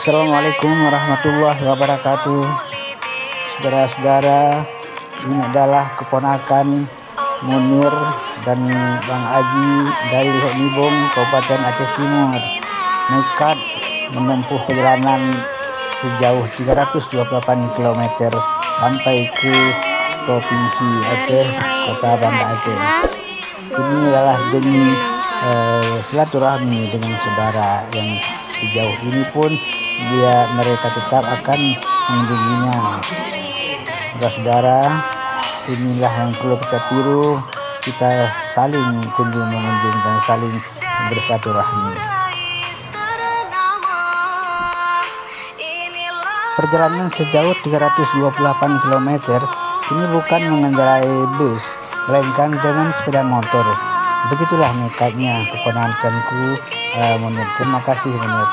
Assalamualaikum warahmatullahi wabarakatuh. Saudara-saudara, ini adalah keponakan Munir dan Bang Aji dari Lok Nibong, Kabupaten Aceh Timur, nekat menempuh perjalanan sejauh 328 km sampai ke Provinsi Aceh, Kota Banda Aceh. Ini adalah demi silaturahmi dengan saudara yang sejauh ini pun mereka tetap akan mengunjunginya. Saudara-saudara, inilah yang perlu kita tiru, kita saling kunjung mengunjung dan saling bersilaturahmi. Perjalanan sejauh 328 km ini bukan mengendarai bus, melainkan dengan sepeda motor. Begitulah nekatnya keponakanku Munir. Terima kasih Munir.